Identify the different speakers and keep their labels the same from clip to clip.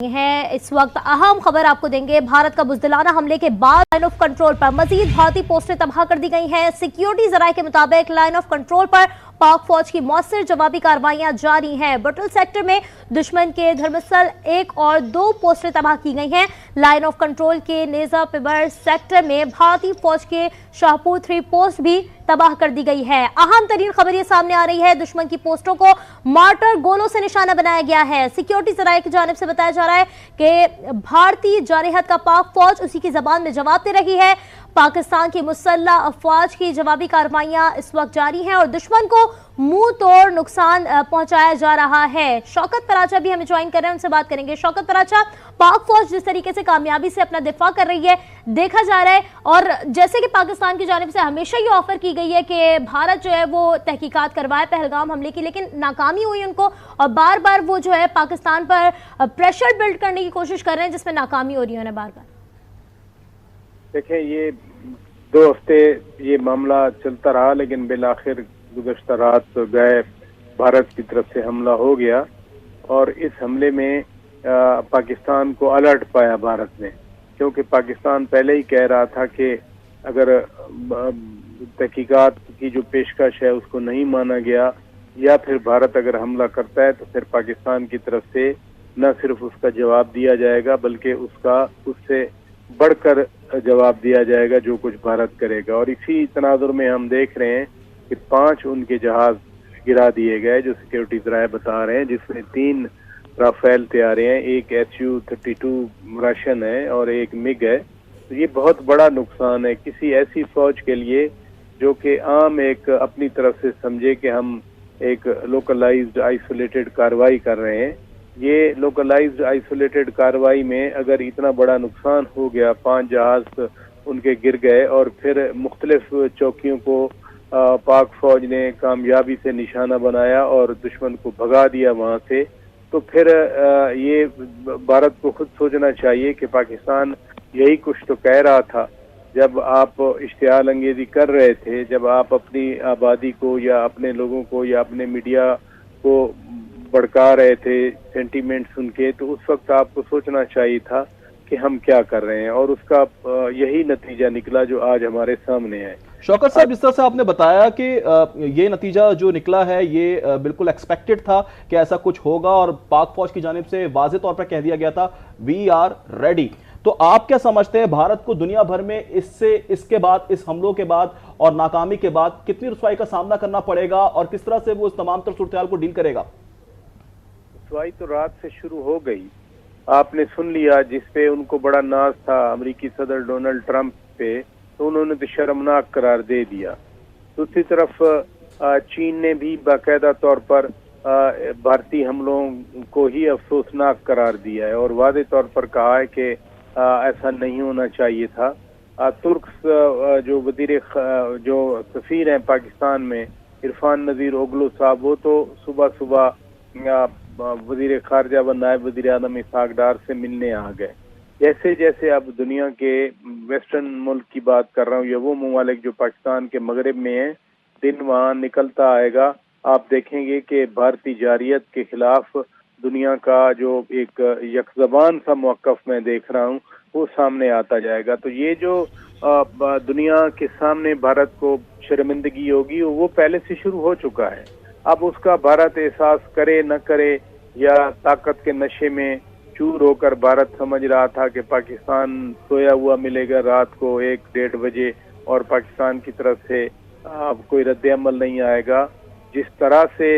Speaker 1: है। इस वक्त अहम खबर आपको देंगे। भारत का बुज़दिलाना हमले के बाद लाइन ऑफ कंट्रोल पर मजीद भारतीय पोस्टें तबाह कर दी गई हैं। सिक्योरिटी जराये के मुताबिक लाइन ऑफ कंट्रोल पर पाक फौज की मौसर जवाबी कार्रवाइयां जारी हैं। बटल सेक्टर में दुश्मन के धर्मस्थल 1 और 2 पोस्टें तबाह की गई हैं। लाइन ऑफ कंट्रोल के नेजा पिबर सेक्टर में भारतीय फौज के शाहपुर 3 पोस्ट भी तबाह कर दी गई है। अहम तरीन खबर ये सामने आ रही है, दुश्मन की पोस्टों को मार्टर गोलों से निशाना बनाया गया है। सिक्योरिटी जराये की जानिब से बताया जा रहा है कि भारतीय जारहत का पाक फौज उसी की जबान में जवाब दे रही है। पाकिस्तान की मुसल्लह अफवाज की जवाबी कार्रवाइयां इस वक्त जारी हैं और दुश्मन को मुंह तोड़ नुकसान पहुंचाया जा रहा है। शौकत पराचा भी हमें ज्वाइन कर रहे हैं, उनसे बात करेंगे। शौकत पराचा, पाक फौज जिस तरीके से कामयाबी से अपना दिफा कर रही है देखा जा रहा है, और जैसे कि पाकिस्तान की जानिब से हमेशा ये ऑफर की गई है कि भारत जो है वो तहकीकात करवाए पहलगाम हमले की, लेकिन नाकामी हुई उनको और बार बार वो जो है पाकिस्तान पर प्रेशर बिल्ड करने की कोशिश कर रहे हैं जिसमें नाकामी हो रही है उन्हें बार बार।
Speaker 2: देखिए, ये 2 हफ्ते ये मामला चलता रहा, लेकिन बिलाखिर गुज़श्ता रात गए भारत की तरफ से हमला हो गया और इस हमले में पाकिस्तान को अलर्ट पाया भारत ने, क्योंकि पाकिस्तान पहले ही कह रहा था कि अगर तहकीकात की जो पेशकश है उसको नहीं माना गया या फिर भारत अगर हमला करता है तो फिर पाकिस्तान की तरफ से न सिर्फ उसका जवाब दिया जाएगा बल्कि उससे बढ़कर जवाब दिया जाएगा जो कुछ भारत करेगा। और इसी तनाजुर में हम देख रहे हैं कि 5 उनके जहाज गिरा दिए गए, जो सिक्योरिटी जराये बता रहे हैं, जिसमें 3 राफेल तैयारे हैं, एक Su-32 रशियन है और एक मिग है। तो ये बहुत बड़ा नुकसान है किसी ऐसी फौज के लिए जो कि आम एक अपनी तरफ से समझे कि हम एक लोकलाइज्ड आइसोलेटेड कार्रवाई कर रहे हैं। ये लोकलाइज्ड आइसोलेटेड कार्रवाई में अगर इतना बड़ा नुकसान हो गया, 5 जहाज उनके गिर गए और फिर मुख्तलिफ चौकियों को पाक फौज ने कामयाबी से निशाना बनाया और दुश्मन को भगा दिया वहां से, तो फिर ये भारत को खुद सोचना चाहिए कि पाकिस्तान यही कुछ तो कह रहा था जब आप इश्तिहाल अंगेजी कर रहे थे, जब आप अपनी आबादी को या अपने लोगों को या अपने मीडिया को भड़का रहे थे सेंटीमेंट सुन के, तो उस वक्त आपको सोचना चाहिए था कि हम क्या कर रहे हैं, और उसका यही नतीजा निकला जो आज हमारे सामने है।
Speaker 3: शौकत साहब, जिस तरह से आपने बताया कि ये नतीजा जो निकला है ये बिल्कुल एक्सपेक्टेड था कि ऐसा कुछ होगा और पाक फौज की जानिब से वाज़ेह तौर पर कह दिया गया था वी आर रेडी, तो आप क्या समझते हैं भारत को दुनिया भर में इसके बाद, इस हमलों के बाद और नाकामी के बाद कितनी रुसवाई का सामना करना पड़ेगा और किस तरह से वो इस तमाम तर सूरत-ए-हाल को डील करेगा?
Speaker 2: रुसवाई तो रात से शुरू हो गई, आपने सुन लिया, जिसपे उनको बड़ा नाज था अमेरिकी सदर डोनाल्ड ट्रंप पे, तो उन्होंने तो शर्मनाक करार दे दिया। दूसरी तरफ चीन ने भी बाकायदा तौर पर भारतीय हमलों को ही अफसोसनाक करार दिया है और वादे तौर पर कहा है कि ऐसा नहीं होना चाहिए था। तुर्क जो सफीर हैं पाकिस्तान में, इरफान नज़ीर ओगलू साहब, वो तो सुबह सुबह वजीर खारजा व नायब वजीर आज़म इसहाक डार से मिलने आ गए। जैसे जैसे अब दुनिया के वेस्टर्न मुल्क की बात कर रहा हूँ या वो ममालिक जो पाकिस्तान के मगरब में हैं, दिन वहाँ निकलता आएगा, आप देखेंगे कि भारतीय जारहत के खिलाफ दुनिया का जो एक यकज़बान सा मौक़िफ़ मैं देख रहा हूँ वो सामने आता जाएगा। तो ये जो दुनिया के सामने भारत को शर्मिंदगी होगी वो पहले से शुरू हो चुका है। अब उसका भारत एहसास करे न करे या ताकत के नशे में चूर होकर भारत समझ रहा था कि पाकिस्तान सोया हुआ मिलेगा रात को 1-1:30 बजे और पाकिस्तान की तरफ से कोई रद्द-ए-अमल नहीं आएगा। जिस तरह से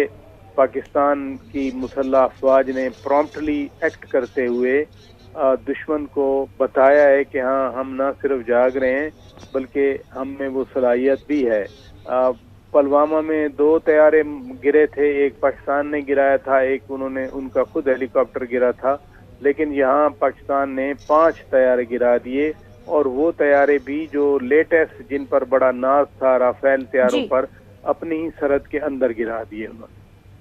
Speaker 2: पाकिस्तान की मुसल्लह अफवाज ने प्रॉम्प्टली एक्ट करते हुए दुश्मन को बताया है कि हाँ, हम ना सिर्फ जाग रहे हैं बल्कि हम में वो सलाहियत भी है। पुलवामा में 2 तैयारे गिरे थे, एक पाकिस्तान ने गिराया था, एक उनका खुद हेलीकॉप्टर गिरा था, लेकिन यहाँ पाकिस्तान ने 5 तैयारे गिरा दिए और वो तैयारे भी जो लेटेस्ट जिन पर बड़ा नाज था राफेल तैयारों पर, अपनी ही सरहद के अंदर गिरा दिए उन्होंने।